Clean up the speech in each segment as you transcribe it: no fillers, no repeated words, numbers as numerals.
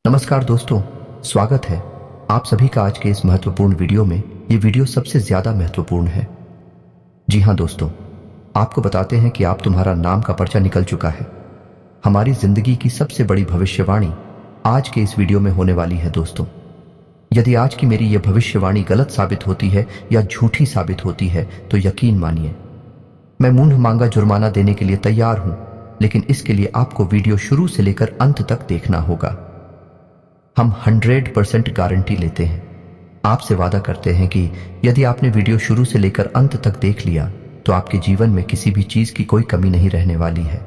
नमस्कार दोस्तों, स्वागत है आप सभी का आज के इस महत्वपूर्ण वीडियो में। ये वीडियो सबसे ज्यादा महत्वपूर्ण है। जी हाँ दोस्तों, आपको बताते हैं कि आप तुम्हारा नाम का पर्चा निकल चुका है। हमारी जिंदगी की सबसे बड़ी भविष्यवाणी आज के इस वीडियो में होने वाली है दोस्तों। यदि आज की मेरी यह भविष्यवाणी गलत साबित होती है या झूठी साबित होती है तो यकीन मानिए मैं मुंह मांगा जुर्माना देने के लिए तैयार हूं, लेकिन इसके लिए आपको वीडियो शुरू से लेकर अंत तक देखना होगा। हम 100% गारंटी लेते हैं, आपसे वादा करते हैं कि यदि आपने वीडियो शुरू से लेकर अंत तक देख लिया तो आपके जीवन में किसी भी चीज की कोई कमी नहीं रहने वाली है।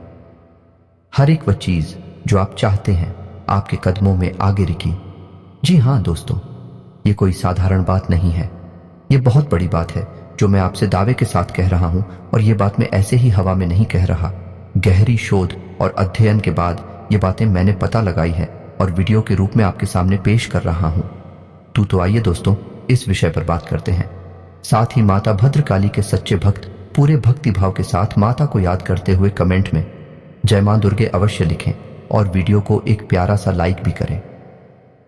हर एक वह चीज जो आप चाहते हैं आपके कदमों में आगे रुकी। जी हाँ दोस्तों, ये कोई साधारण बात नहीं है, ये बहुत बड़ी बात है जो मैं आपसे दावे के साथ कह रहा हूं। और ये बात मैं ऐसे ही हवा में नहीं कह रहा, गहरी शोध और अध्ययन के बाद ये बातें मैंने पता लगाई है और वीडियो के रूप में आपके सामने पेश कर रहा हूं। तो आइए दोस्तों, इस विषय पर बात करते हैं। साथ ही माता भद्रकाली के सच्चे भक्त पूरे भक्ति भाव के साथ माता को याद करते हुए कमेंट में जय मां दुर्गे अवश्य लिखें और वीडियो को एक प्यारा सा लाइक भी करें।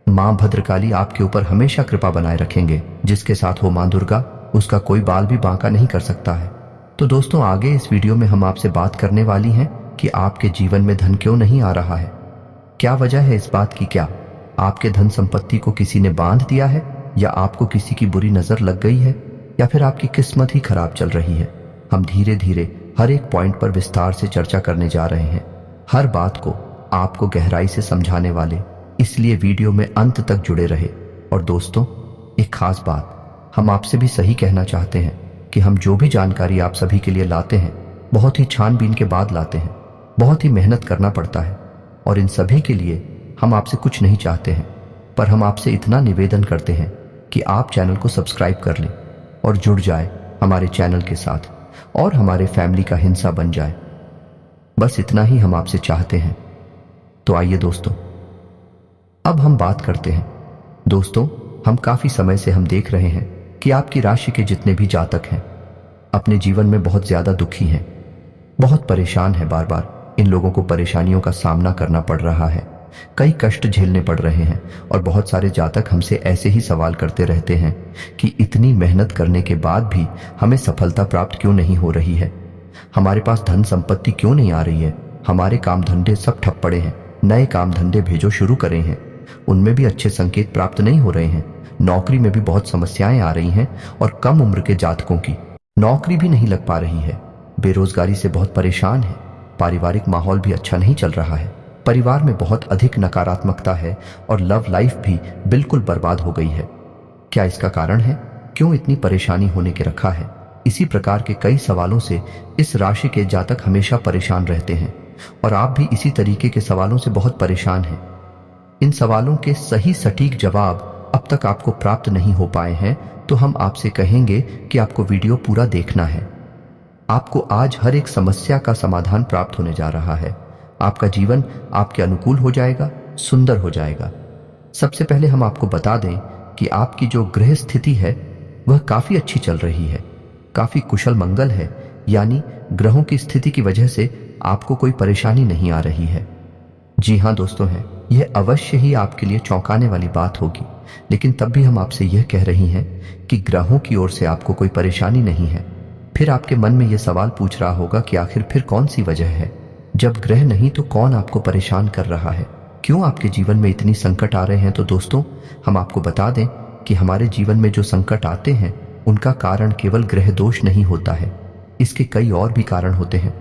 मां भद्रकाली आपके ऊपर हमेशा कृपा बनाए रखेंगे। जिसके साथ हो मां दुर्गा, उसका कोई बाल भी बांका नहीं कर सकता है। तो दोस्तों, आगे इस वीडियो में हम आपसे बात करने वाली हैं कि आपके जीवन में धन क्यों नहीं आ रहा है। क्या वजह है इस बात की? क्या आपके धन संपत्ति को किसी ने बांध दिया है, या आपको किसी की बुरी नजर लग गई है, या फिर आपकी किस्मत ही खराब चल रही है? हम धीरे धीरे हर एक पॉइंट पर विस्तार से चर्चा करने जा रहे हैं, हर बात को आपको गहराई से समझाने वाले, इसलिए वीडियो में अंत तक जुड़े रहे। और दोस्तों, एक खास बात हम आपसे भी सही कहना चाहते हैं कि हम जो भी जानकारी आप सभी के लिए लाते हैं बहुत ही छानबीन के बाद लाते हैं। बहुत ही मेहनत करना पड़ता है और इन सभी के लिए हम आपसे कुछ नहीं चाहते हैं, पर हम आपसे इतना निवेदन करते हैं कि आप चैनल को सब्सक्राइब कर लें और जुड़ जाए हमारे चैनल के साथ और हमारे फैमिली का हिस्सा बन जाए। बस इतना ही हम आपसे चाहते हैं। तो आइए दोस्तों, अब हम बात करते हैं। दोस्तों, हम काफी समय से हम देख रहे हैं कि आपकी राशि के जितने भी जातक हैं अपने जीवन में बहुत ज्यादा दुखी हैं, बहुत परेशान हैं। बार बार इन लोगों को परेशानियों का सामना करना पड़ रहा है, कई कष्ट झेलने पड़ रहे हैं। और बहुत सारे जातक हमसे ऐसे ही सवाल करते रहते हैं कि इतनी मेहनत करने के बाद भी हमें सफलता प्राप्त क्यों नहीं हो रही है, हमारे पास धन संपत्ति क्यों नहीं आ रही है, हमारे काम धंधे सब ठप पड़े हैं, नए काम धंधे भेजो शुरू करे हैं, उनमें भी अच्छे संकेत प्राप्त नहीं हो रहे हैं, नौकरी में भी बहुत समस्याएं आ रही हैं और कम उम्र के जातकों की नौकरी भी नहीं लग पा रही है, बेरोजगारी से बहुत परेशान है, पारिवारिक माहौल भी अच्छा नहीं चल रहा है, परिवार में बहुत अधिक नकारात्मकता है और लव लाइफ भी बिल्कुल बर्बाद हो गई है। क्या इसका कारण है? क्यों इतनी परेशानी होने के रखा है? इसी प्रकार के कई सवालों से इस राशि के जातक हमेशा परेशान रहते हैं और आप भी इसी तरीके के सवालों से बहुत परेशान हैं। इन सवालों के सही सटीक जवाब अब तक आपको प्राप्त नहीं हो पाए हैं, तो हम आपसे कहेंगे कि आपको वीडियो पूरा देखना है। आपको आज हर एक समस्या का समाधान प्राप्त होने जा रहा है। आपका जीवन आपके अनुकूल हो जाएगा, सुंदर हो जाएगा। सबसे पहले हम आपको बता दें कि आपकी जो ग्रह स्थिति है वह काफी अच्छी चल रही है, काफी कुशल मंगल है, यानी ग्रहों की स्थिति की वजह से आपको कोई परेशानी नहीं आ रही है। जी हाँ दोस्तों, है यह अवश्य ही आपके लिए चौंकाने वाली बात होगी, लेकिन तब भी हम आपसे यह कह रही हैं कि ग्रहों की ओर से आपको कोई परेशानी नहीं है। फिर आपके मन में यह सवाल पूछ रहा होगा कि आखिर फिर कौन सी वजह है? जब ग्रह नहीं तो कौन आपको परेशान कर रहा है? क्यों आपके जीवन में इतनी संकट आ रहे हैं? तो दोस्तों, हम आपको बता दें कि हमारे जीवन में जो संकट आते हैं उनका कारण केवल ग्रह दोष नहीं होता है, इसके कई और भी कारण होते हैं।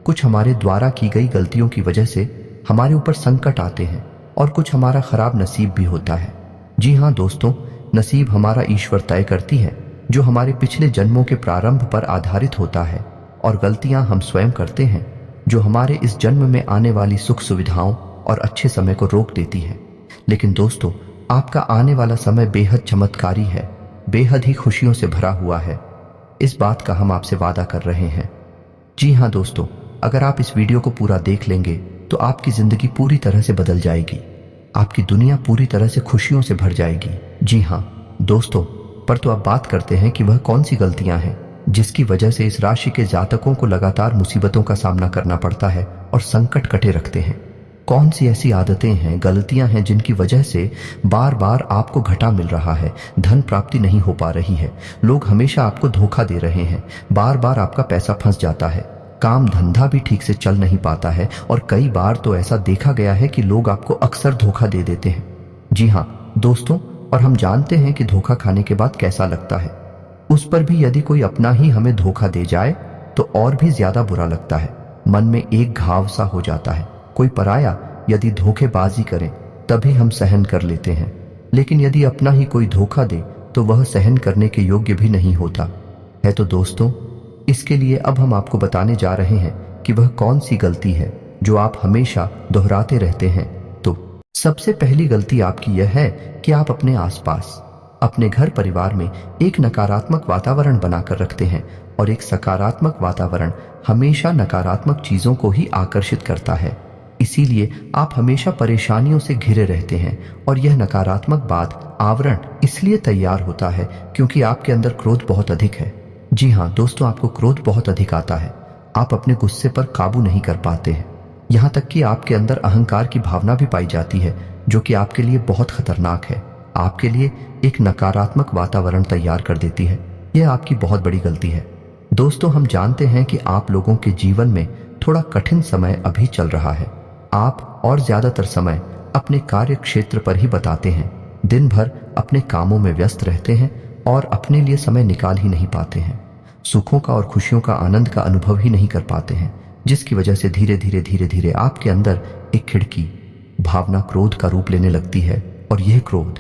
कुछ हमारे द्वारा की गई गलतियों की वजह से हमारे ऊपर संकट आते हैं और कुछ हमारा खराब नसीब भी होता है। जी हाँ दोस्तों, नसीब हमारा ईश्वर तय करती है, जो हमारे पिछले जन्मों के प्रारंभ पर आधारित होता है, और गलतियां हम स्वयं करते हैं जो हमारे इस जन्म में आने वाली सुख सुविधाओं और अच्छे समय को रोक देती है। लेकिन दोस्तों, आपका आने वाला समय बेहद चमत्कारी है, बेहद ही खुशियों से भरा हुआ है। इस बात का हम आपसे वादा कर रहे हैं। जी हाँ दोस्तों, अगर आप इस वीडियो को पूरा देख लेंगे तो आपकी जिंदगी पूरी तरह से बदल जाएगी, आपकी दुनिया पूरी तरह से खुशियों से भर जाएगी। जी हाँ दोस्तों, पर तो अब बात करते हैं कि वह कौन सी गलतियां हैं जिसकी वजह से इस राशि के जातकों को लगातार मुसीबतों का सामना करना पड़ता है और संकट कटे रखते हैं। कौन सी ऐसी आदतें हैं, गलतियां हैं जिनकी वजह से बार बार आपको घाटा मिल रहा है, धन प्राप्ति नहीं हो पा रही है, लोग हमेशा आपको धोखा दे रहे हैं, बार बार आपका पैसा फंस जाता है, काम धंधा भी ठीक से चल नहीं पाता है, और कई बार तो ऐसा देखा गया है कि लोग आपको अक्सर धोखा दे देते हैं। जी हाँ दोस्तों, और हम जानते हैं कि धोखा खाने के बाद कैसा लगता है। उस पर भी यदि कोई अपना ही हमें धोखा दे जाए तो और भी ज्यादा बुरा लगता है, मन में एक घाव सा हो जाता है। कोई पराया यदि धोखेबाजी करे तभी हम सहन कर लेते हैं, लेकिन यदि अपना ही कोई धोखा दे तो वह सहन करने के योग्य भी नहीं होता है। तो दोस्तों, इसके लिए अब हम आपको बताने जा रहे हैं कि वह कौन सी गलती है जो आप हमेशा दोहराते रहते हैं। तो सबसे पहली गलती आपकी यह है कि आप अपने आसपास, अपने घर परिवार में एक नकारात्मक वातावरण बनाकर रखते हैं, और एक सकारात्मक वातावरण हमेशा नकारात्मक चीजों को ही आकर्षित करता है। इसीलिए आप हमेशा परेशानियों से घिरे रहते हैं, और यह नकारात्मक बात आवरण इसलिए तैयार होता है क्योंकि आपके अंदर क्रोध बहुत अधिक है। जी हाँ दोस्तों, आपको क्रोध बहुत अधिक आता है, आप अपने गुस्से पर काबू नहीं कर पाते हैं, यहाँ तक कि आपके अंदर अहंकार की भावना भी पाई जाती है, जो कि आपके लिए बहुत खतरनाक है, आपके लिए एक नकारात्मक वातावरण तैयार कर देती है। यह आपकी बहुत बड़ी गलती है। दोस्तों, हम जानते हैं कि आप लोगों के जीवन में थोड़ा कठिन समय अभी चल रहा है। आप और ज्यादातर समय अपने कार्य क्षेत्र पर ही बताते हैं, दिन भर अपने कामों में व्यस्त रहते हैं और अपने लिए समय निकाल ही नहीं पाते हैं, सुखों का और खुशियों का आनंद का अनुभव ही नहीं कर पाते हैं, जिसकी वजह से धीरे धीरे आपके अंदर एक खिड़की भावना क्रोध का रूप लेने लगती है, और यह क्रोध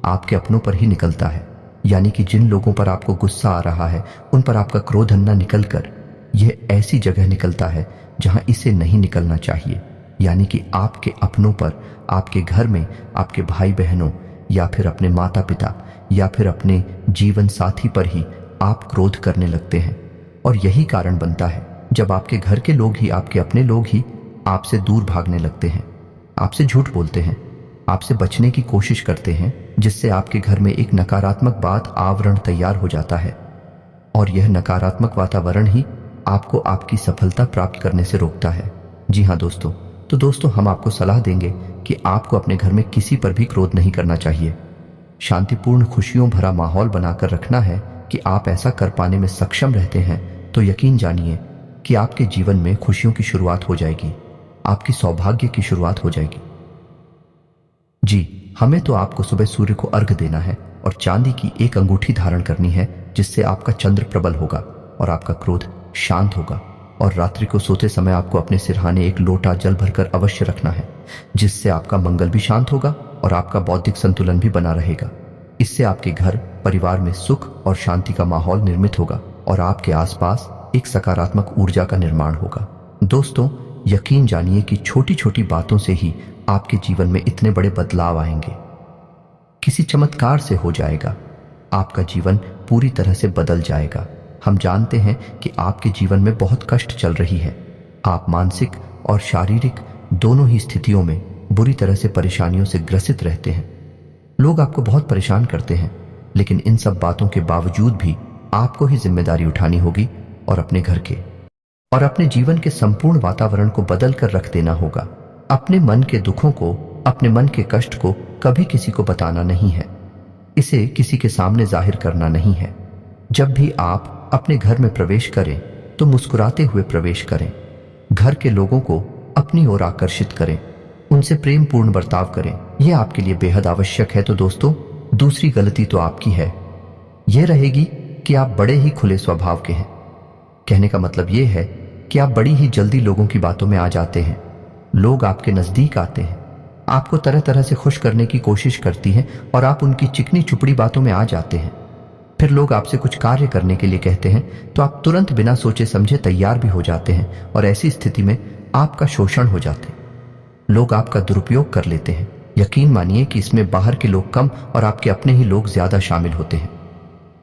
आपके अपनों पर ही निकलता है। यानी कि जिन लोगों पर आपको गुस्सा आ रहा है उन पर आपका क्रोध अन्ना निकलकर यह ऐसी जगह निकलता है जहां इसे नहीं निकलना चाहिए, यानी कि आपके अपनों पर, आपके घर में, आपके भाई बहनों या फिर अपने माता पिता या फिर अपने जीवन साथी पर ही आप क्रोध करने लगते हैं। और यही कारण बनता है जब आपके घर के लोग ही, आपके अपने लोग ही आपसे दूर भागने लगते हैं, आपसे झूठ बोलते हैं, आपसे बचने की कोशिश करते हैं, जिससे आपके घर में एक नकारात्मक बात आवरण तैयार हो जाता है, और यह नकारात्मक वातावरण ही आपको आपकी सफलता प्राप्त करने से रोकता है। जी हाँ दोस्तों, तो दोस्तों हम आपको सलाह देंगे कि आपको अपने घर में किसी पर भी क्रोध नहीं करना चाहिए। शांतिपूर्ण खुशियों भरा माहौल बनाकर रखना है कि आप ऐसा कर पाने में सक्षम रहते हैं तो यकीन जानिए कि आपके जीवन में खुशियों की शुरुआत हो जाएगी, आपकी सौभाग्य की शुरुआत हो जाएगी। जी, हमें तो आपको सुबह सूर्य को अर्घ देना है और चांदी की एक अंगूठी धारण करनी है, जिससे आपका चंद्र प्रबल होगा और आपका क्रोध शांत होगा। और रात्रि को सोते समय आपको अपने सिरहाने एक लोटा जल भरकर अवश्य रखना है, जिससे आपका मंगल भी शांत होगा और आपका बौद्धिक संतुलन भी बना रहेगा। इससे आपके घर परिवार में सुख और शांति का माहौल निर्मित होगा और आपके आसपास एक सकारात्मक ऊर्जा का निर्माण होगा। दोस्तों, यकीन जानिए कि छोटी छोटी बातों से ही आपके जीवन में इतने बड़े बदलाव आएंगे, किसी चमत्कार से हो जाएगा, आपका जीवन पूरी तरह से बदल जाएगा। हम जानते हैं कि आपके जीवन में बहुत कष्ट चल रही है, आप मानसिक और शारीरिक दोनों ही स्थितियों में बुरी तरह से परेशानियों से ग्रसित रहते हैं। लोग आपको बहुत परेशान करते हैं, लेकिन इन सब बातों के बावजूद भी आपको ही जिम्मेदारी उठानी होगी और अपने घर के और अपने जीवन के संपूर्ण वातावरण को बदल कर रख देना होगा। अपने मन के दुखों को, अपने मन के कष्ट को कभी किसी को बताना नहीं है, इसे किसी के सामने जाहिर करना नहीं है। जब भी आप अपने घर में प्रवेश करें तो मुस्कुराते हुए प्रवेश करें, घर के लोगों को अपनी ओर आकर्षित करें, उनसे प्रेम पूर्ण बर्ताव करें, यह आपके लिए बेहद आवश्यक है। तो दोस्तों, दूसरी गलती तो आपकी है, यह रहेगी कि आप बड़े ही खुले स्वभाव के हैं। कहने का मतलब यह है कि आप बड़ी ही जल्दी लोगों की बातों में आ जाते हैं। लोग आपके नजदीक आते हैं, आपको तरह तरह से खुश करने की कोशिश करती हैं और आप उनकी चिकनी चुपड़ी बातों में आ जाते हैं। फिर लोग आपसे कुछ कार्य करने के लिए कहते हैं तो आप तुरंत बिना सोचे समझे तैयार भी हो जाते हैं, और ऐसी स्थिति में आपका शोषण हो जाते हैं, लोग आपका दुरुपयोग कर लेते हैं। यकीन मानिए कि इसमें बाहर के लोग कम और आपके अपने ही लोग ज्यादा शामिल होते हैं।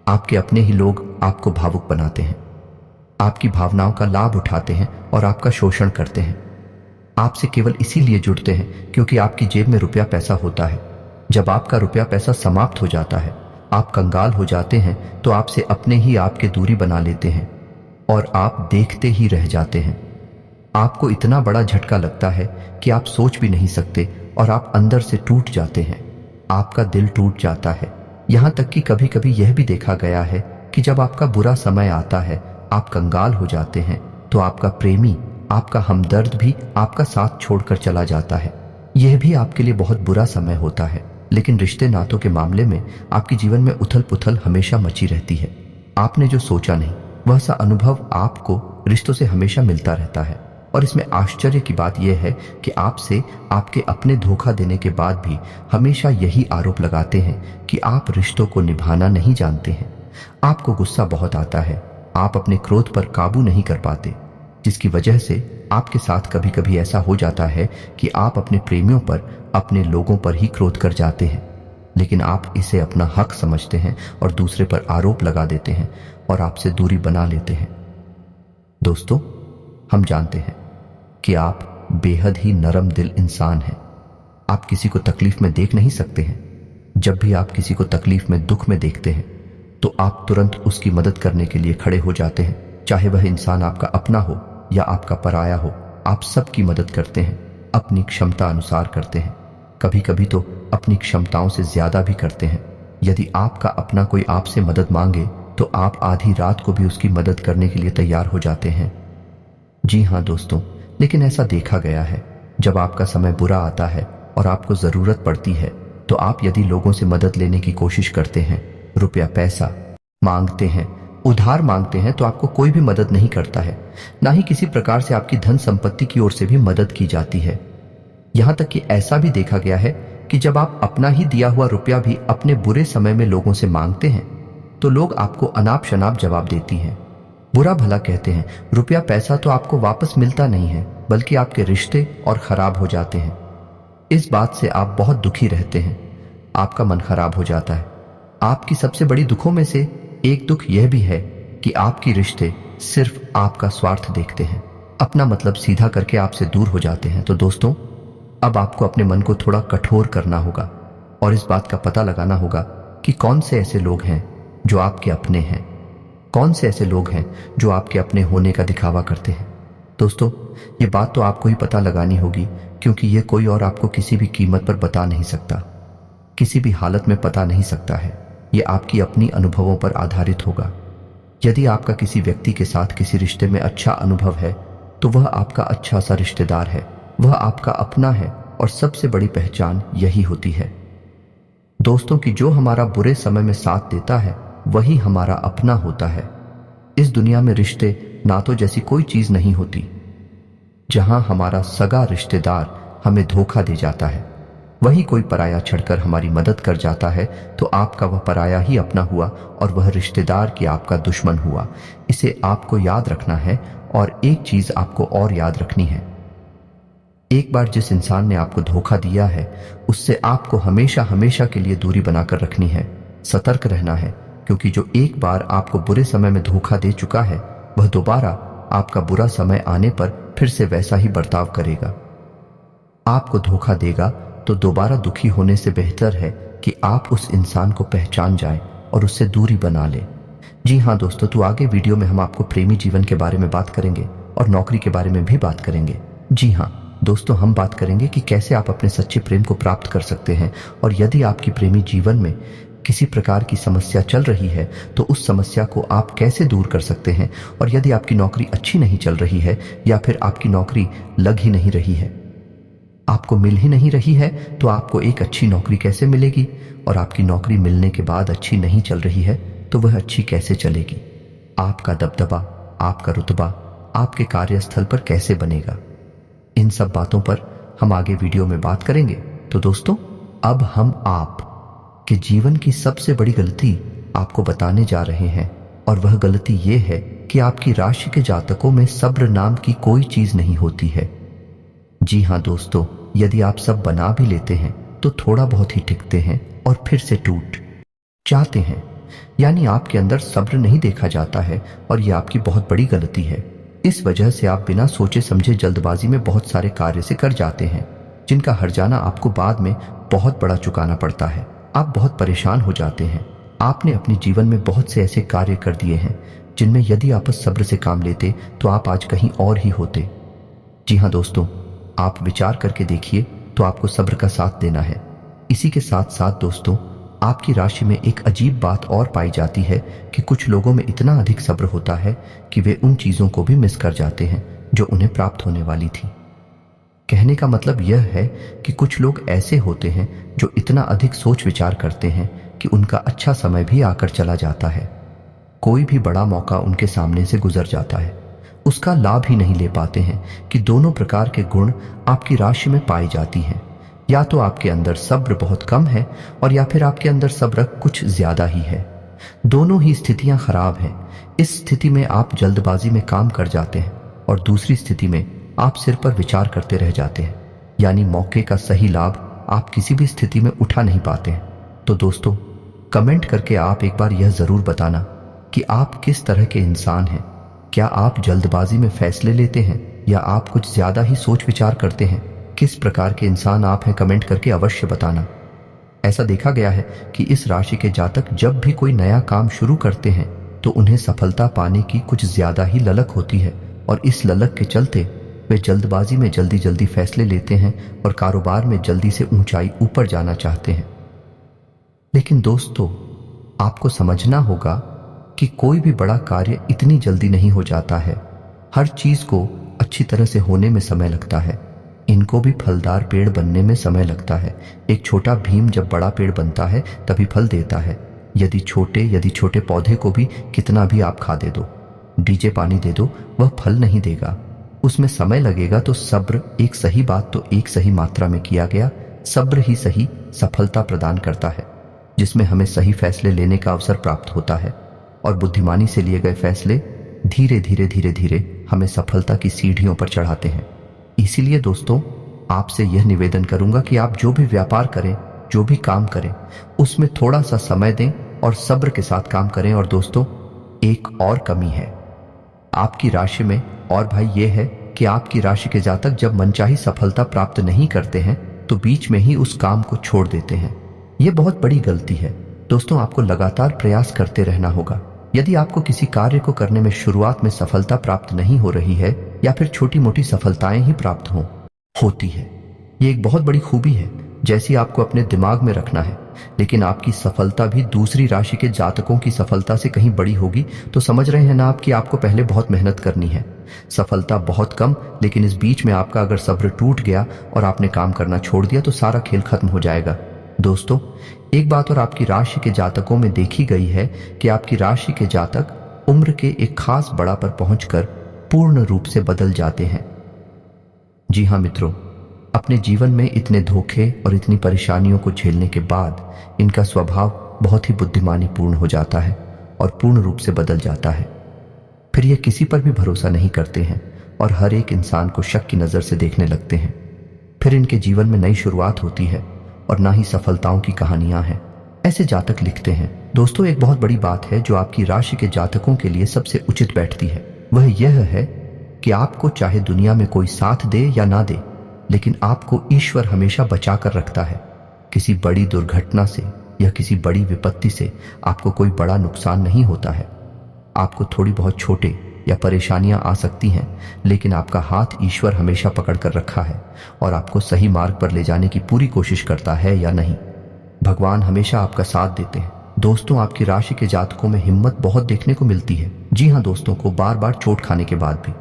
आपके अपने ही लोग आपको भावुक बनाते हैं, आपकी भावनाओं का लाभ उठाते हैं और आपका शोषण करते हैं। आपसे केवल इसीलिए जुड़ते हैं क्योंकि आपकी जेब में रुपया पैसा होता है। जब आपका रुपया पैसा समाप्त हो जाता है, आप कंगाल हो जाते हैं, तो आपसे अपने ही आपके दूरी बना लेते हैं और आप देखते ही रह जाते हैं। आपको इतना बड़ा झटका लगता है कि आप सोच भी नहीं सकते और आप अंदर से टूट जाते हैं। आपका दिल टूट जाता है। यहाँ तक कि कभी कभी यह भी देखा गया है कि जब आपका बुरा समय आता है, आप कंगाल हो जाते हैं, तो आपका प्रेमी, आपका हमदर्द भी आपका साथ छोड़कर चला जाता है। यह भी आपके लिए बहुत बुरा समय होता है। लेकिन रिश्ते नातों के मामले में आपके जीवन में उथल पुथल हमेशा मची रहती है। आपने जो सोचा नहीं वह सा अनुभव आपको रिश्तों से हमेशा मिलता रहता है। और इसमें आश्चर्य की बात यह है कि आपसे आपके अपने धोखा देने के बाद भी हमेशा यही आरोप लगाते हैं कि आप रिश्तों को निभाना नहीं जानते हैं। आपको गुस्सा बहुत आता है, आप अपने क्रोध पर काबू नहीं कर पाते, जिसकी वजह से आपके साथ कभी कभी ऐसा हो जाता है कि आप अपने प्रेमियों पर, अपने लोगों पर ही क्रोध कर जाते हैं। लेकिन आप इसे अपना हक समझते हैं और दूसरे पर आरोप लगा देते हैं और आपसे दूरी बना लेते हैं। दोस्तों, हम जानते हैं कि आप बेहद ही नरम दिल इंसान हैं। आप किसी को तकलीफ में देख नहीं सकते हैं। जब भी आप किसी को तकलीफ में, दुख में देखते हैं तो आप तुरंत उसकी मदद करने के लिए खड़े हो जाते हैं। चाहे वह इंसान आपका अपना हो या आपका पराया हो, आप सबकी मदद करते हैं, अपनी क्षमता अनुसार करते हैं। कभी कभी तो अपनी क्षमताओं से ज्यादा भी करते हैं। यदि आपका अपना कोई आपसे मदद मांगे तो आप आधी रात को भी उसकी मदद करने के लिए तैयार हो जाते हैं। जी हाँ दोस्तों, लेकिन ऐसा देखा गया है, जब आपका समय बुरा आता है और आपको जरूरत पड़ती है तो आप यदि लोगों से मदद लेने की कोशिश करते हैं, रुपया पैसा मांगते हैं, उधार मांगते हैं, तो आपको कोई भी मदद नहीं करता है। ना ही किसी प्रकार से आपकी धन संपत्ति की ओर से भी मदद की जाती है। यहां तक कि ऐसा भी देखा गया है कि जब आप अपना ही दिया हुआ रुपया भी अपने बुरे समय में लोगों से मांगते हैं तो लोग आपको अनाप शनाप जवाब देती हैं, बुरा भला कहते हैं। रुपया पैसा तो आपको वापस मिलता नहीं है, बल्कि आपके रिश्ते और खराब हो जाते हैं। इस बात से आप बहुत दुखी रहते हैं, आपका मन खराब हो जाता है। आपकी सबसे बड़ी दुखों में से एक दुख यह भी है कि आपके रिश्ते सिर्फ आपका स्वार्थ देखते हैं, अपना मतलब सीधा करके आपसे दूर हो जाते हैं। तो दोस्तों, अब आपको अपने मन को थोड़ा कठोर करना होगा और इस बात का पता लगाना होगा कि कौन से ऐसे लोग हैं जो आपके अपने हैं, कौन से ऐसे लोग हैं जो आपके अपने होने का दिखावा करते हैं। दोस्तों, ये बात तो आपको ही पता लगानी होगी, क्योंकि ये कोई और आपको किसी भी कीमत पर बता नहीं सकता, किसी भी हालत में पता नहीं सकता है। ये आपकी अपनी अनुभवों पर आधारित होगा। यदि आपका किसी व्यक्ति के साथ किसी रिश्ते में अच्छा अनुभव है तो वह आपका अच्छा सा रिश्तेदार है, वह आपका अपना है और सबसे बड़ी पहचान यही होती है दोस्तों कि जो हमारा बुरे समय में साथ देता है वही हमारा अपना होता है। इस दुनिया में रिश्ते नातों जैसी कोई चीज नहीं होती। जहां हमारा सगा रिश्तेदार हमें धोखा दे जाता है, वही कोई पराया छड़कर हमारी मदद कर जाता है, तो आपका वह पराया ही अपना हुआ और वह रिश्तेदार की आपका दुश्मन हुआ। इसे आपको याद रखना है। और एक चीज आपको और याद रखनी है, एक बार जिस इंसान ने आपको धोखा दिया है उससे आपको हमेशा हमेशा के लिए दूरी बनाकर रखनी है। सतर्क रहना है, क्योंकि जो एक बार आपको बुरे समय में धोखा दे चुका है वह दोबारा आपका बुरा समय आने पर फिर से वैसा ही बर्ताव करेगा। आपको धोखा देगा तो दोबारा दुखी होने से बेहतर है कि आप उस इंसान को पहचान जाएं और उससे दूरी बना लें। जी हाँ दोस्तों, तो आगे वीडियो में हम आपको प्रेमी जीवन के बारे में बात करेंगे और नौकरी के बारे में भी बात करेंगे। जी हाँ दोस्तों, हम बात करेंगे कि कैसे आप अपने सच्चे प्रेम को प्राप्त कर सकते हैं, और यदि आपकी प्रेमी जीवन में किसी प्रकार की समस्या चल रही है तो उस समस्या को आप कैसे दूर कर सकते हैं। और यदि आपकी नौकरी अच्छी नहीं चल रही है या फिर आपकी नौकरी लग ही नहीं रही है, आपको मिल ही नहीं रही है, तो आपको एक अच्छी नौकरी कैसे मिलेगी। और आपकी नौकरी मिलने के बाद अच्छी नहीं चल रही है तो वह अच्छी कैसे चलेगी। आपका दबदबा, आपका रुतबा आपके कार्यस्थल पर कैसे बनेगा। इन सब बातों पर हम आगे वीडियो में बात करेंगे। तो दोस्तों, अब हम आप के जीवन की सबसे बड़ी गलती आपको बताने जा रहे हैं, और वह गलती ये है कि आपकी राशि के जातकों में सब्र नाम की कोई चीज नहीं होती है। जी हाँ दोस्तों, यदि आप सब बना भी लेते हैं तो थोड़ा बहुत ही टिकते हैं और फिर से टूट जाते हैं। यानी आपके अंदर सब्र नहीं देखा जाता है, और यह आपकी बहुत बड़ी गलती है। इस वजह से आप बिना सोचे समझे जल्दबाजी में बहुत सारे कार्य से कर जाते हैं, जिनका हर्जाना आपको बाद में बहुत बड़ा चुकाना पड़ता है। आप बहुत परेशान हो जाते हैं। आपने अपने जीवन में बहुत से ऐसे कार्य कर दिए हैं जिनमें यदि आप सब्र से काम लेते तो आप आज कहीं और ही होते। जी हाँ दोस्तों, आप विचार करके देखिए तो आपको सब्र का साथ देना है। इसी के साथ साथ दोस्तों, आपकी राशि में एक अजीब बात और पाई जाती है कि कुछ लोगों में इतना अधिक सब्र होता है कि वे उन चीज़ों को भी मिस कर जाते हैं जो उन्हें प्राप्त होने वाली थी। कहने का मतलब यह है कि कुछ लोग ऐसे होते हैं जो इतना अधिक सोच विचार करते हैं कि उनका अच्छा समय भी आकर चला जाता है। कोई भी बड़ा मौका उनके सामने से गुजर जाता है, उसका लाभ ही नहीं ले पाते हैं कि दोनों प्रकार के गुण आपकी राशि में पाई जाती हैं। या तो आपके अंदर सब्र बहुत कम है और या फिर आपके अंदर सब्र कुछ ज्यादा ही है। दोनों ही स्थितियां खराब हैं। इस स्थिति में आप जल्दबाजी में काम कर जाते हैं और दूसरी स्थिति में आप सिर पर विचार करते रह जाते हैं, यानी मौके का सही लाभ आप किसी भी स्थिति में उठा नहीं पाते हैं। तो दोस्तों, कमेंट करके आप एक बार यह जरूर बताना कि आप किस तरह के इंसान हैं। क्या आप जल्दबाजी में फैसले लेते हैं या आप कुछ ज्यादा ही सोच विचार करते हैं? किस प्रकार के इंसान आप हैं, कमेंट करके अवश्य बताना। ऐसा देखा गया है कि इस राशि के जातक जब भी कोई नया काम शुरू करते हैं तो उन्हें सफलता पाने की कुछ ज्यादा ही ललक होती है और इस ललक के चलते वे जल्दबाजी में जल्दी जल्दी फैसले लेते हैं और कारोबार में जल्दी से ऊंचाई ऊपर जाना चाहते हैं। लेकिन दोस्तों, आपको समझना होगा कि कोई भी बड़ा कार्य इतनी जल्दी नहीं हो जाता है। हर चीज को अच्छी तरह से होने में समय लगता है। इनको भी फलदार पेड़ बनने में समय लगता है। एक छोटा भीम जब बड़ा पेड़ बनता है तभी फल देता है। यदि छोटे पौधे को भी कितना भी आप खाद दे दो, बीजे पानी दे दो, वह फल नहीं देगा, उसमें समय लगेगा। तो सब्र, एक सही बात तो एक सही मात्रा में किया गया सब्र ही सही सफलता प्रदान करता है, जिसमें हमें सही फैसले लेने का अवसर प्राप्त होता है और बुद्धिमानी से लिए गए फैसले धीरे धीरे हमें सफलता की सीढ़ियों पर चढ़ाते हैं। इसीलिए दोस्तों, आपसे यह निवेदन करूंगा कि आप जो भी व्यापार करें, जो भी काम करें, उसमें थोड़ा सा समय दें और सब्र के साथ काम करें। और दोस्तों, एक और कमी है आपकी राशि में, और भाई ये है कि आपकी राशि के जातक जब मनचाही सफलता प्राप्त नहीं करते हैं तो बीच में ही उस काम को छोड़ देते हैं। यह बहुत बड़ी गलती है। दोस्तों, आपको लगातार प्रयास करते रहना होगा। यदि आपको किसी कार्य को करने में शुरुआत में सफलता प्राप्त नहीं हो रही है या फिर छोटी मोटी सफलताएं ही प्राप्त होती है, ये एक बहुत बड़ी खूबी है जैसी आपको अपने दिमाग में रखना है। लेकिन आपकी सफलता भी दूसरी राशि के जातकों की सफलता से कहीं बड़ी होगी तो समझ रहे हैं ना आप कि आपको पहले बहुत मेहनत करनी है। सफलता बहुत कम, लेकिन इस बीच में आपका अगर सब्र टूट गया और आपने काम करना छोड़ दिया तो सारा खेल खत्म हो जाएगा। दोस्तों, एक बात और आपकी राशि के जातकों में देखी गई है कि आपकी राशि के जातक उम्र के एक खास बड़ा पर पहुंचकर पूर्ण रूप से बदल जाते हैं। जी हाँ मित्रों, अपने जीवन में इतने धोखे और इतनी परेशानियों को झेलने के बाद इनका स्वभाव बहुत ही बुद्धिमानी पूर्ण हो जाता है और पूर्ण रूप से बदल जाता है। फिर ये किसी पर भी भरोसा नहीं करते हैं और हर एक इंसान को शक की नजर से देखने लगते हैं। फिर इनके जीवन में नई शुरुआत होती है और ना ही सफलताओं की कहानियां हैं। ऐसे जातक लिखते हैं। दोस्तों, एक बहुत बड़ी बात है जो आपकी राशि के जातकों के लिए सबसे उचित बैठती है, वह यह है कि आपको चाहे दुनिया में कोई साथ दे या ना दे, लेकिन आपको ईश्वर हमेशा बचा कर रखता है। किसी बड़ी दुर्घटना से या किसी बड़ी विपत्ति से आपको कोई बड़ा नुकसान नहीं होता है। आपको थोड़ी बहुत छोटे या परेशानियां आ सकती हैं, लेकिन आपका हाथ ईश्वर हमेशा पकड़ कर रखा है और आपको सही मार्ग पर ले जाने की पूरी कोशिश करता है या नहीं। भगवान हमेशा आपका साथ देते हैं। दोस्तों, आपकी राशि के जातकों में हिम्मत बहुत देखने को मिलती है। जी हाँ दोस्तों, को बार बार चोट खाने के बाद भी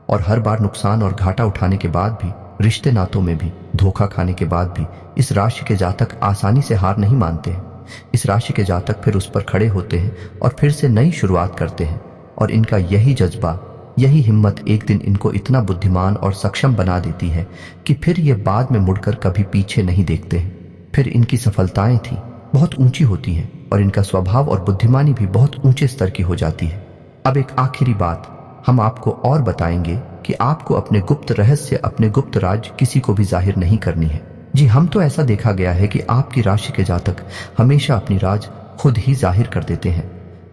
और हर बार नुकसान और घाटा उठाने के बाद भी, रिश्ते नातों में भी धोखा खाने के बाद भी इस राशि के जातक आसानी से हार नहीं मानते हैं। इस राशि के जातक फिर उस पर खड़े होते हैं और फिर से नई शुरुआत करते हैं और इनका यही जज्बा, यही हिम्मत एक दिन इनको इतना बुद्धिमान और सक्षम बना देती है कि फिर ये बाद में मुड़कर कभी पीछे नहीं देखते हैं। फिर इनकी सफलताएं थी बहुत ऊंची होती हैं और इनका स्वभाव और बुद्धिमानी भी बहुत ऊंचे स्तर की हो जाती है। अब एक आखिरी बात हम आपको और बताएंगे कि आपको अपने गुप्त रहस्य, अपने गुप्त राज किसी को भी जाहिर नहीं करनी है। जी, हम तो ऐसा देखा गया है कि आपकी राशि के जातक हमेशा अपनी राज खुद ही जाहिर कर देते हैं।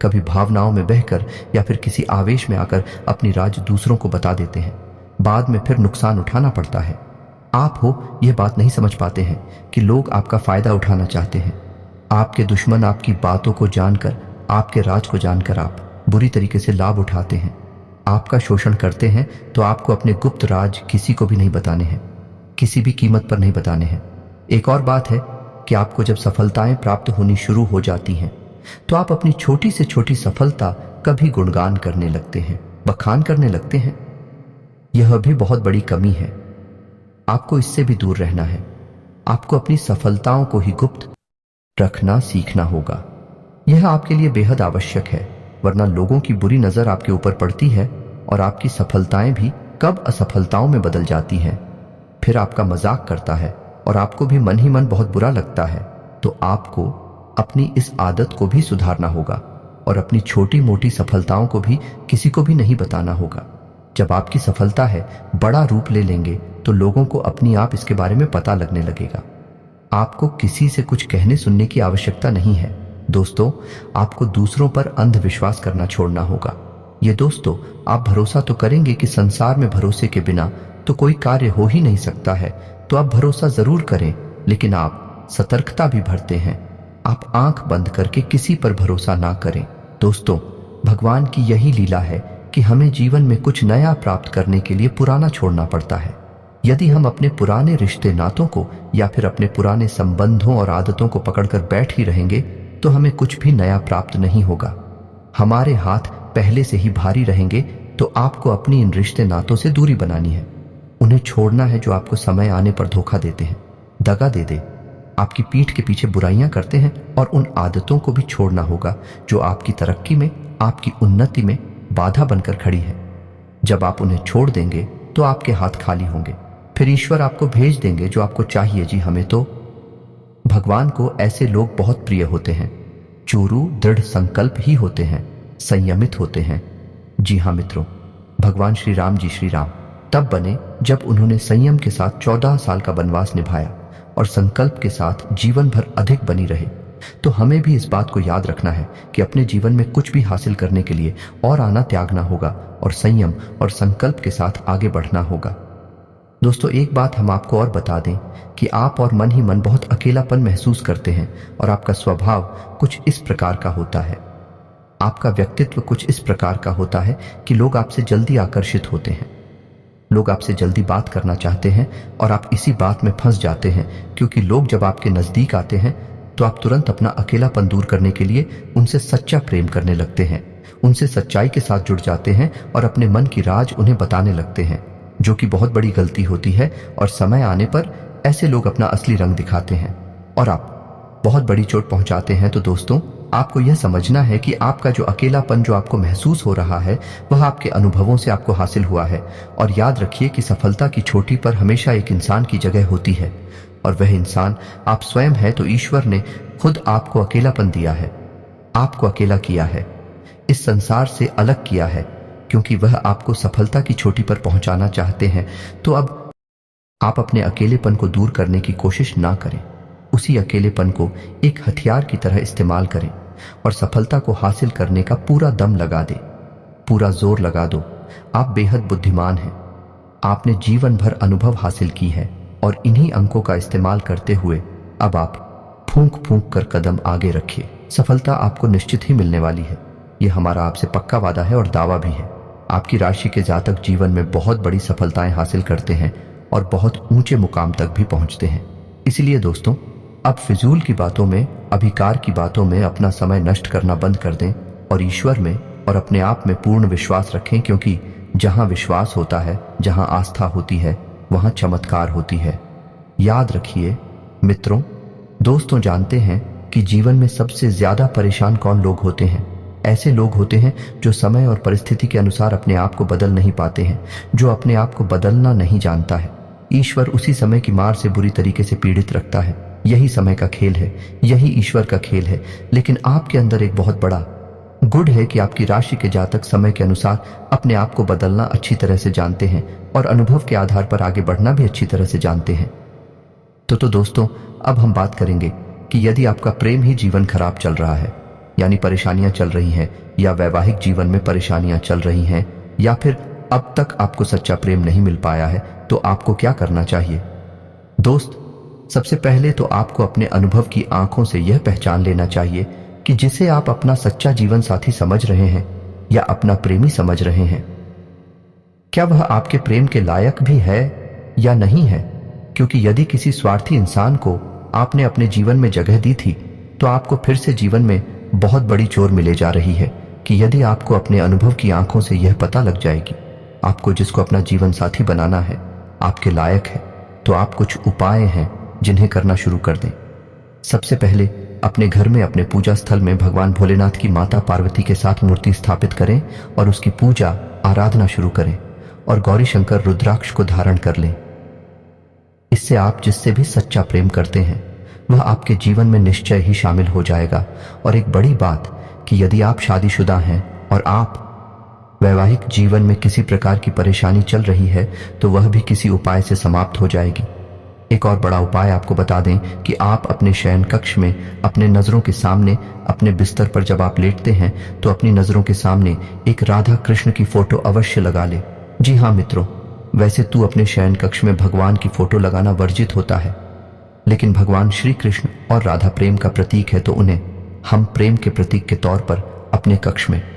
कभी भावनाओं में बहकर या फिर किसी आवेश में आकर अपनी राज दूसरों को बता देते हैं। बाद में फिर नुकसान उठाना पड़ता है। आप हो यह बात नहीं समझ पाते हैं कि लोग आपका फायदा उठाना चाहते हैं। आपके दुश्मन आपकी बातों को जानकर, आपके राज को जानकर आप बुरी तरीके से लाभ उठाते हैं। आपका शोषण करते हैं तो आपको अपने गुप्त राज किसी को भी नहीं बताने हैं, किसी भी कीमत पर नहीं बताने हैं। एक और बात है कि आपको जब सफलताएं प्राप्त होनी शुरू हो जाती हैं तो आप अपनी छोटी से छोटी सफलता का भी गुणगान करने लगते हैं, बखान करने लगते हैं। यह भी बहुत बड़ी कमी है। आपको इससे भी दूर रहना है। आपको अपनी सफलताओं को ही गुप्त रखना सीखना होगा। यह आपके लिए बेहद आवश्यक है, वरना लोगों की बुरी नजर आपके ऊपर पड़ती है और आपकी सफलताएं भी कब असफलताओं में बदल जाती हैं। फिर आपका मजाक करता है और आपको भी मन ही मन बहुत बुरा लगता है। तो आपको अपनी इस आदत को भी सुधारना होगा और अपनी छोटी मोटी सफलताओं को भी किसी को भी नहीं बताना होगा। जब आपकी सफलता है बड़ा रूप ले लेंगे तो लोगों को अपनी आप इसके बारे में पता लगने लगेगा। आपको किसी से कुछ कहने सुनने की आवश्यकता नहीं है। दोस्तों, आपको दूसरों पर अंधविश्वास करना छोड़ना होगा। ये दोस्तों, आप भरोसा तो करेंगे कि संसार में भरोसे के बिना तो कोई कार्य हो ही नहीं सकता है, तो आप भरोसा जरूर करें, लेकिन आप सतर्कता भी बरतें हैं। आप आंख बंद करके किसी पर भरोसा ना करें। दोस्तों, भगवान की यही लीला है कि हमें जीवन में कुछ नया प्राप्त करने के लिए पुराना छोड़ना पड़ता है। यदि हम अपने पुराने रिश्ते नातों को या फिर अपने पुराने संबंधों और आदतों को पकड़कर बैठ ही रहेंगे तो हमें कुछ भी नया प्राप्त नहीं होगा। हमारे हाथ पहले से ही भारी रहेंगे, तो आपको अपनी इन रिश्ते नातों से दूरी बनानी है। उन्हें छोड़ना है जो आपको समय आने पर धोखा देते हैं, दगा दे दे, आपकी पीठ के पीछे बुराइयां करते हैं, और उन आदतों को भी छोड़ना होगा जो आपकी तरक्की में, आपकी उन्नति में बाधा बनकर खड़ी है। जब आप उन्हें छोड़ देंगे तो आपके हाथ खाली होंगे। फिर ईश्वर आपको भेज देंगे जो आपको चाहिए। जी, हमें तो भगवान को ऐसे लोग बहुत प्रिय होते हैं। चोरू दृढ़ संकल्प ही होते हैं, संयमित होते हैं। जी हाँ मित्रों, भगवान श्री राम जी श्री राम तब बने जब उन्होंने संयम के साथ 14 साल का वनवास निभाया और संकल्प के साथ जीवन भर अधिक बनी रहे। तो हमें भी इस बात को याद रखना है कि अपने जीवन में कुछ भी हासिल करने के लिए और आना त्यागना होगा और संयम और संकल्प के साथ आगे बढ़ना होगा। दोस्तों, एक बात हम आपको और बता दें कि आप और मन ही मन बहुत अकेलापन महसूस करते हैं और आपका स्वभाव कुछ इस प्रकार का होता है, आपका व्यक्तित्व कुछ इस प्रकार का होता है कि लोग आपसे जल्दी आकर्षित होते हैं, लोग आपसे जल्दी बात करना चाहते हैं और आप इसी बात में फंस जाते हैं, क्योंकि लोग जब आपके नजदीक आते हैं तो आप तुरंत अपना अकेलापन दूर करने के लिए उनसे सच्चा प्रेम करने लगते हैं, उनसे सच्चाई के साथ जुड़ जाते हैं और अपने मन की राज उन्हें बताने लगते हैं, जो कि बहुत बड़ी गलती होती है। और समय आने पर ऐसे लोग अपना असली रंग दिखाते हैं और आप बहुत बड़ी चोट पहुंचाते हैं। तो दोस्तों, आपको यह समझना है कि आपका जो अकेलापन जो आपको महसूस हो रहा है वह आपके अनुभवों से आपको हासिल हुआ है। और याद रखिए कि सफलता की चोटी पर हमेशा एक इंसान की जगह होती है और वह इंसान आप स्वयं है। तो ईश्वर ने खुद आपको अकेलापन दिया है, आपको अकेला किया है, इस संसार से अलग किया है, क्योंकि वह आपको सफलता की चोटी पर पहुंचाना चाहते हैं। तो अब आप अपने अकेलेपन को दूर करने की कोशिश ना करें, उसी अकेलेपन को एक हथियार की तरह इस्तेमाल करें और सफलता को हासिल करने का पूरा दम लगा दें, पूरा जोर लगा दो। आप बेहद बुद्धिमान हैं, आपने जीवन भर अनुभव हासिल की है और इन्हीं अंकों का इस्तेमाल करते हुए अब आप फूंक फूंक कर कदम आगे रखिए। सफलता आपको निश्चित ही मिलने वाली है, यह हमारा आपसे पक्का वादा है और दावा भी है। आपकी राशि के जातक जीवन में बहुत बड़ी सफलताएं हासिल करते हैं और बहुत ऊंचे मुकाम तक भी पहुंचते हैं। इसलिए दोस्तों, अब फिजूल की बातों में, अभिकार की बातों में अपना समय नष्ट करना बंद कर दें और ईश्वर में और अपने आप में पूर्ण विश्वास रखें, क्योंकि जहां विश्वास होता है, जहां आस्था होती है, वहां चमत्कार होती है। याद रखिए मित्रों, दोस्तों, जानते हैं कि जीवन में सबसे ज्यादा परेशान कौन लोग होते हैं? ऐसे लोग होते हैं जो समय और परिस्थिति के अनुसार अपने आप को बदल नहीं पाते हैं, जो अपने आप को बदलना नहीं जानता है। ईश्वर उसी समय की मार से बुरी तरीके से पीड़ित रखता है। यही समय का खेल है, यही ईश्वर का खेल है। लेकिन आपके अंदर एक बहुत बड़ा गुण है कि आपकी राशि के जातक समय के अनुसार अपने आप को बदलना अच्छी तरह से जानते हैं और अनुभव के आधार पर आगे बढ़ना भी अच्छी तरह से जानते हैं। तो दोस्तों, अब हम बात करेंगे कि यदि आपका प्रेम ही जीवन खराब चल रहा है, यानी परेशानियां चल रही हैं, या वैवाहिक जीवन में परेशानियां चल रही हैं, या फिर अब तक आपको सच्चा प्रेम नहीं मिल पाया है, तो आपको क्या करना चाहिए? दोस्त, सबसे पहले तो आपको अपने अनुभव की आंखों से यह पहचान लेना चाहिए कि जिसे आप अपना सच्चा जीवन साथी समझ रहे हैं या अपना प्रेमी समझ रहे हैं, क्या वह आपके प्रेम के लायक भी है या नहीं है? क्योंकि यदि किसी स्वार्थी इंसान को आपने अपने जीवन में जगह दी थी, तो आपको फिर से जीवन में बहुत बड़ी चोट मिले जा रही है कि यदि आपको अपने अनुभव की आंखों से यह पता लग जाएगी आपको जिसको अपना जीवन साथी बनाना है आपके लायक है, तो आप कुछ उपाय हैं जिन्हें करना शुरू कर दें। सबसे पहले अपने घर में अपने पूजा स्थल में भगवान भोलेनाथ की माता पार्वती के साथ मूर्ति स्थापित करें और उसकी पूजा आराधना शुरू करें और गौरी शंकर रुद्राक्ष को धारण कर लें। इससे आप जिससे भी सच्चा प्रेम करते हैं वह आपके जीवन में निश्चय ही शामिल हो जाएगा। और एक बड़ी बात कि यदि आप शादीशुदा हैं और आप वैवाहिक जीवन में किसी प्रकार की परेशानी चल रही है तो वह भी किसी उपाय से समाप्त हो जाएगी। एक और बड़ा उपाय आपको बता दें कि आप अपने शयन कक्ष में अपने नजरों के सामने अपने बिस्तर पर जब आप लेटते हैं तो अपनी नजरों के सामने एक राधा कृष्ण की फोटो अवश्य लगा ले। जी हाँ मित्रों, वैसे तू अपने शयन कक्ष में भगवान की फोटो लगाना वर्जित होता है, लेकिन भगवान श्री कृष्ण और राधा प्रेम का प्रतीक है, तो उन्हें हम प्रेम के प्रतीक के तौर पर अपने कक्ष में